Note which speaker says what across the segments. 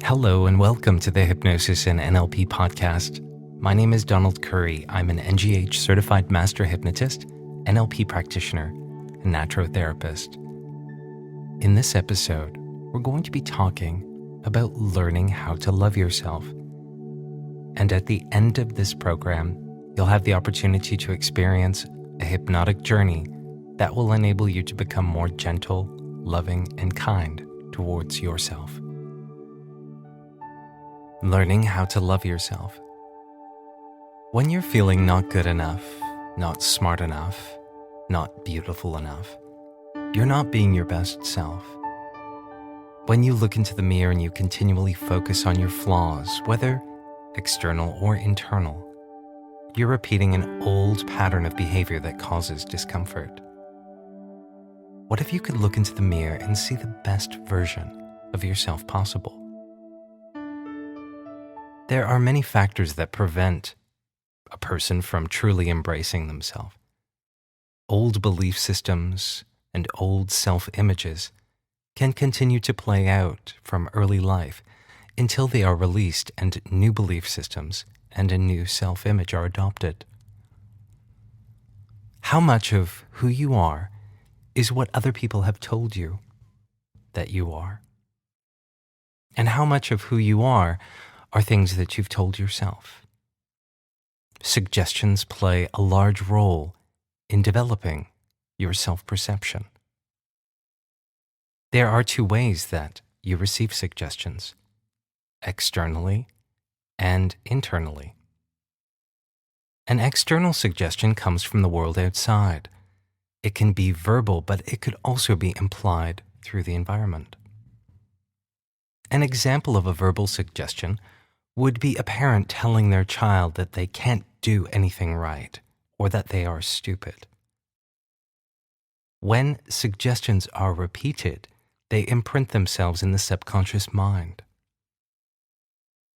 Speaker 1: Hello and welcome to the Hypnosis and NLP podcast. My name is Donald Curry. I'm an NGH certified master hypnotist, NLP practitioner, and naturotherapist. In this episode, we're going to be talking about learning how to love yourself. And at the end of this program, you'll have the opportunity to experience a hypnotic journey that will enable you to become more gentle, loving, and kind towards yourself. Learning how to love yourself. When you're feeling not good enough, not smart enough, not beautiful enough, you're not being your best self. When you look into the mirror and you continually focus on your flaws, whether external or internal, you're repeating an old pattern of behavior that causes discomfort. What if you could look into the mirror and see the best version of yourself possible? There are many factors that prevent a person from truly embracing themselves. Old belief systems and old self-images can continue to play out from early life until they are released and new belief systems and a new self-image are adopted. How much of who you are is what other people have told you that you are? And how much of who you are things that you've told yourself? Suggestions play a large role in developing your self-perception. There are two ways that you receive suggestions: externally and internally. An external suggestion comes from the world outside. It can be verbal, but it could also be implied through the environment. An example of a verbal suggestion would be a parent telling their child that they can't do anything right or that they are stupid. When suggestions are repeated, they imprint themselves in the subconscious mind.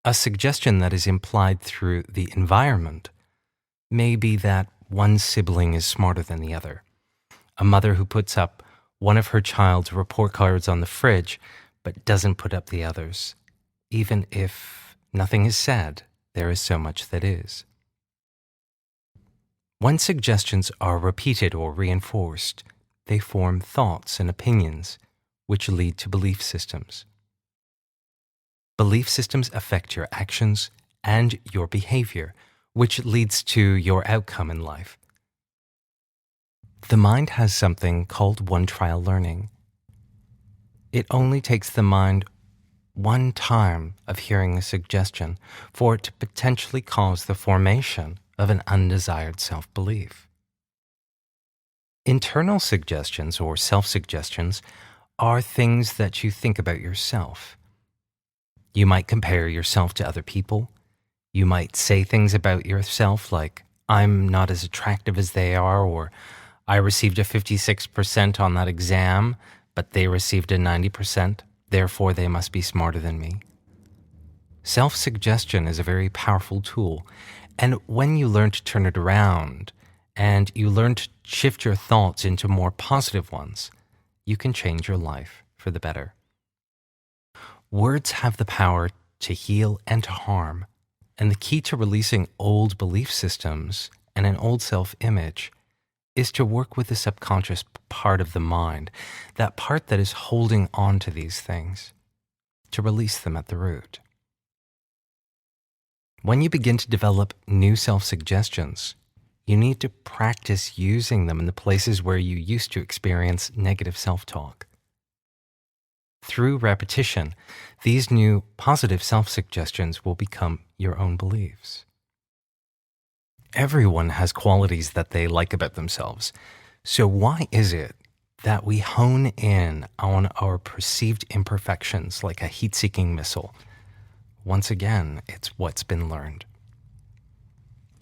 Speaker 1: A suggestion that is implied through the environment may be that one sibling is smarter than the other. A mother who puts up one of her child's report cards on the fridge but doesn't put up the others, even if nothing is said, there is so much that is. When suggestions are repeated or reinforced, they form thoughts and opinions, which lead to belief systems. Belief systems affect your actions and your behavior, which leads to your outcome in life. The mind has something called one-trial learning. It only takes the mind one time of hearing a suggestion for it to potentially cause the formation of an undesired self-belief. Internal suggestions or self-suggestions are things that you think about yourself. You might compare yourself to other people. You might say things about yourself like, "I'm not as attractive as they are," or "I received a 56% on that exam, but they received a 90%. Therefore, they must be smarter than me." Self-suggestion is a very powerful tool, and when you learn to turn it around and you learn to shift your thoughts into more positive ones, you can change your life for the better. Words have the power to heal and to harm, and the key to releasing old belief systems and an old self-image is to work with the subconscious part of the mind, that part that is holding on to these things, to release them at the root. When you begin to develop new self-suggestions, you need to practice using them in the places where you used to experience negative self-talk. Through repetition, these new positive self-suggestions will become your own beliefs. Everyone has qualities that they like about themselves. So why is it that we hone in on our perceived imperfections like a heat-seeking missile? Once again, it's what's been learned.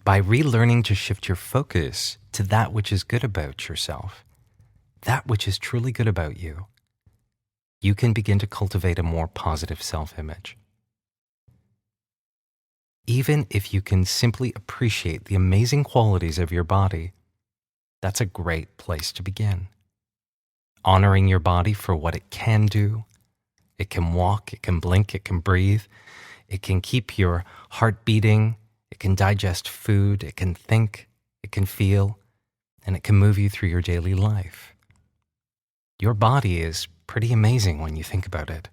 Speaker 1: By relearning to shift your focus to that which is good about yourself, that which is truly good about you, you can begin to cultivate a more positive self-image. Even if you can simply appreciate the amazing qualities of your body, that's a great place to begin. Honoring your body for what it can do, It can walk, it can blink, it can breathe. It can keep your heart beating. It can digest food. It can think. It can feel. And it can move you through your daily life. Your body is pretty amazing when you think about it.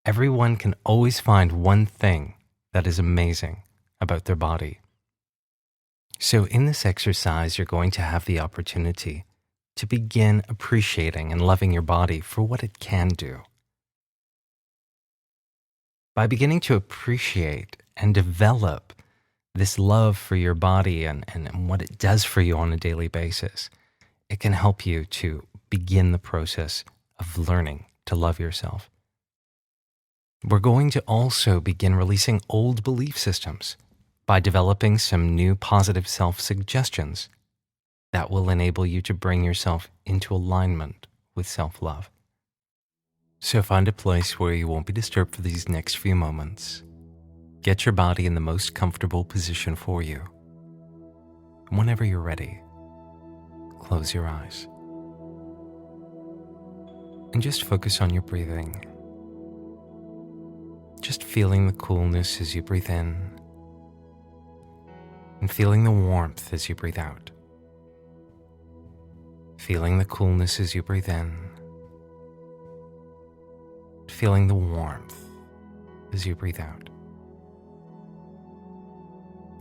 Speaker 1: Everyone can always find one thing that is amazing about their body. So in this exercise, you're going to have the opportunity to begin appreciating and loving your body for what it can do. By beginning to appreciate and develop this love for your body and what it does for you on a daily basis, it can help you to begin the process of learning to love yourself. We're going to also begin releasing old belief systems by developing some new positive self-suggestions that will enable you to bring yourself into alignment with self-love. So find a place where you won't be disturbed for these next few moments. Get your body in the most comfortable position for you. And whenever you're ready, close your eyes. And just focus on your breathing. Just feeling the coolness as you breathe in, and feeling the warmth as you breathe out. Feeling the coolness as you breathe in, feeling the warmth as you breathe out.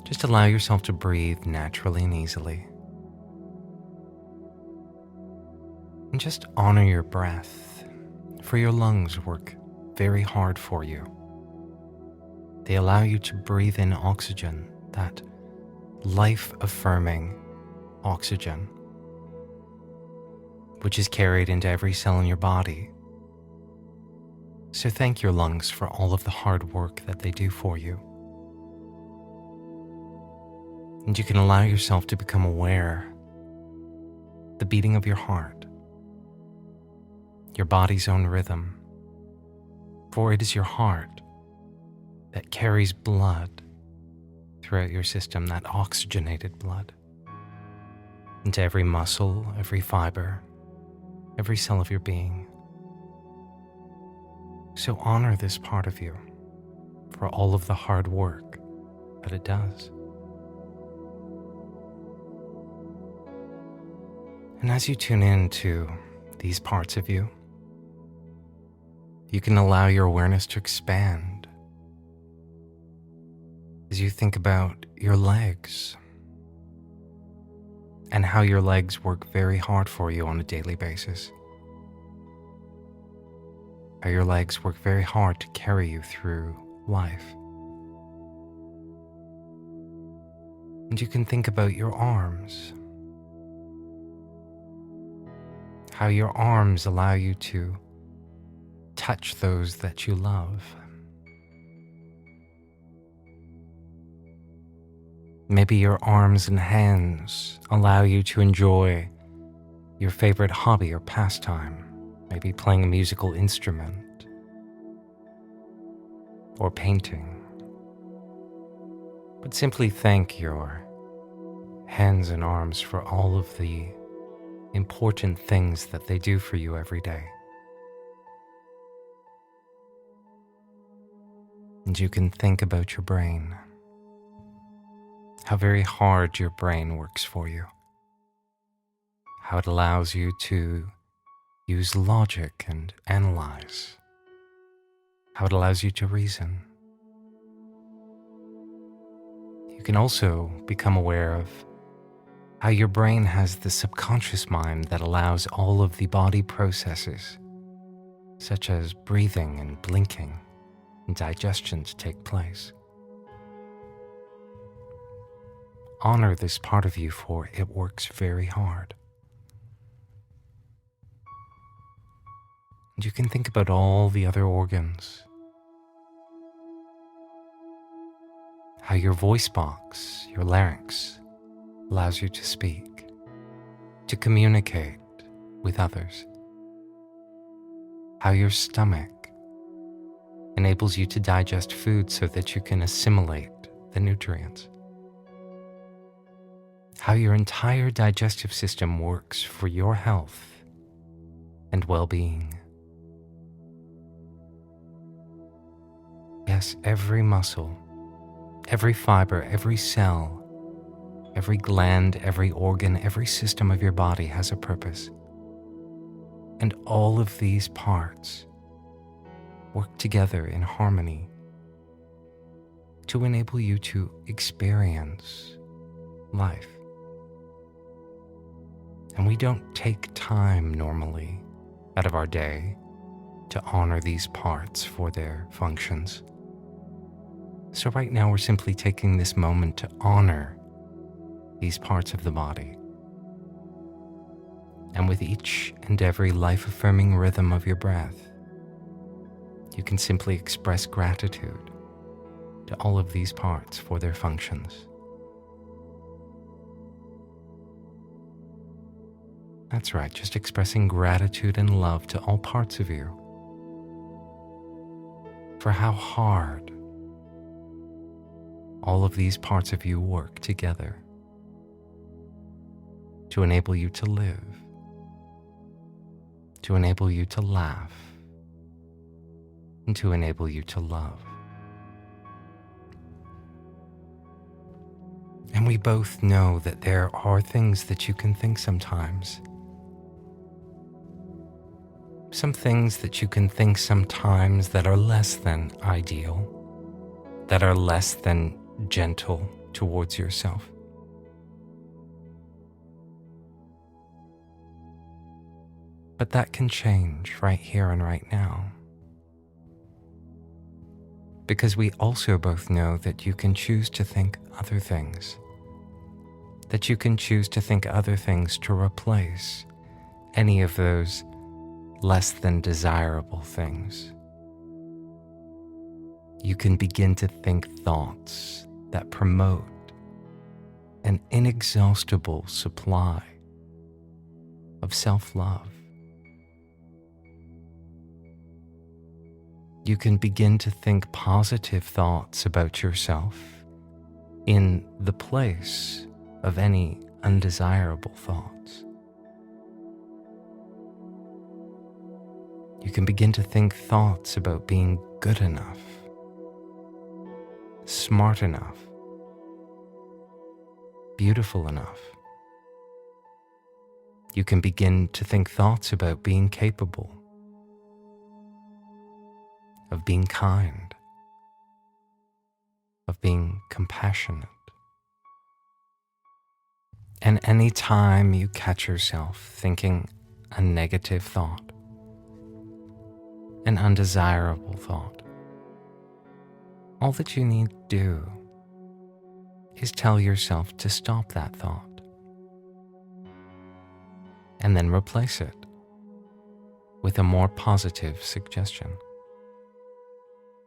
Speaker 1: Just allow yourself to breathe naturally and easily. And just honor your breath, for your lungs work very hard for you. They allow you to breathe in oxygen, that life-affirming oxygen, which is carried into every cell in your body. So thank your lungs for all of the hard work that they do for you. And you can allow yourself to become aware the beating of your heart, your body's own rhythm, for it is your heart that carries blood throughout your system, that oxygenated blood, into every muscle, every fiber, every cell of your being. So honor this part of you for all of the hard work that it does. And as you tune in to these parts of you, you can allow your awareness to expand as you think about your legs and how your legs work very hard for you on a daily basis. How your legs work very hard to carry you through life. And you can think about your arms. How your arms allow you to touch those that you love. Maybe your arms and hands allow you to enjoy your favorite hobby or pastime. Maybe playing a musical instrument or painting. But simply thank your hands and arms for all of the important things that they do for you every day. And you can think about your brain, how very hard your brain works for you, how it allows you to use logic and analyze, how it allows you to reason. You can also become aware of how your brain has the subconscious mind that allows all of the body processes, such as breathing and blinking and digestion, to take place. Honor this part of you, for it works very hard. And you can think about all the other organs, how your voice box, your larynx, allows you to speak, to communicate with others, how your stomach enables you to digest food so that you can assimilate the nutrients, how your entire digestive system works for your health and well-being. Yes, every muscle, every fiber, every cell, every gland, every organ, every system of your body has a purpose. And all of these parts work together in harmony to enable you to experience life. And we don't take time normally out of our day to honor these parts for their functions. So right now we're simply taking this moment to honor these parts of the body. And with each and every life-affirming rhythm of your breath, you can simply express gratitude to all of these parts for their functions. That's right, just expressing gratitude and love to all parts of you for how hard all of these parts of you work together to enable you to live, to enable you to laugh, and to enable you to love. And we both know that there are things that you can think sometimes. Some things that you can think sometimes that are less than ideal, that are less than gentle towards yourself. But that can change right here and right now. Because we also both know that you can choose to think other things. That you can choose to think other things to replace any of those less than desirable things. You can begin to think thoughts that promote an inexhaustible supply of self-love. You can begin to think positive thoughts about yourself in the place of any undesirable thoughts. You can begin to think thoughts about being good enough, smart enough, beautiful enough. You can begin to think thoughts about being capable, of being kind, of being compassionate. And any time you catch yourself thinking a negative thought, an undesirable thought, all that you need to do is tell yourself to stop that thought and then replace it with a more positive suggestion.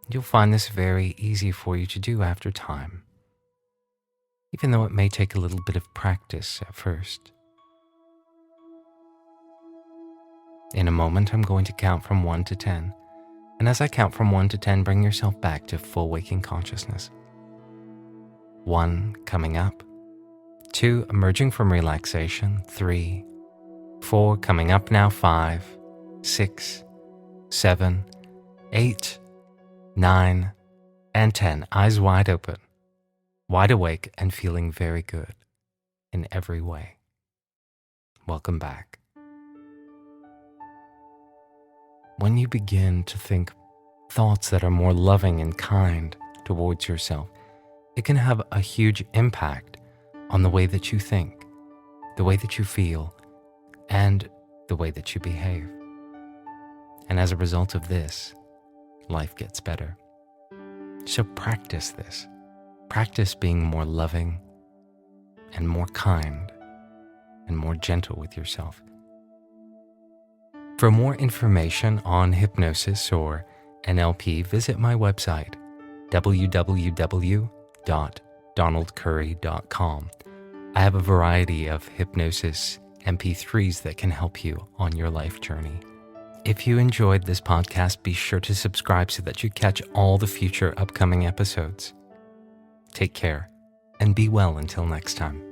Speaker 1: You'll find this very easy for you to do after time, even though it may take a little bit of practice at first. In a moment, I'm going to count from 1 to 10. And as I count from 1 to 10, bring yourself back to full waking consciousness. 1, coming up. 2, emerging from relaxation. 3, 4, coming up now. 5, 6, 7, 8, 9, and 10. Eyes wide open, wide awake, and feeling very good in every way. Welcome back. When you begin to think thoughts that are more loving and kind towards yourself, it can have a huge impact on the way that you think, the way that you feel, and the way that you behave. And as a result of this, life gets better. So practice this. Practice being more loving and more kind and more gentle with yourself. For more information on hypnosis or NLP, visit my website, www.donaldcurry.com. I have a variety of hypnosis MP3s that can help you on your life journey. If you enjoyed this podcast, be sure to subscribe so that you catch all the future upcoming episodes. Take care and be well until next time.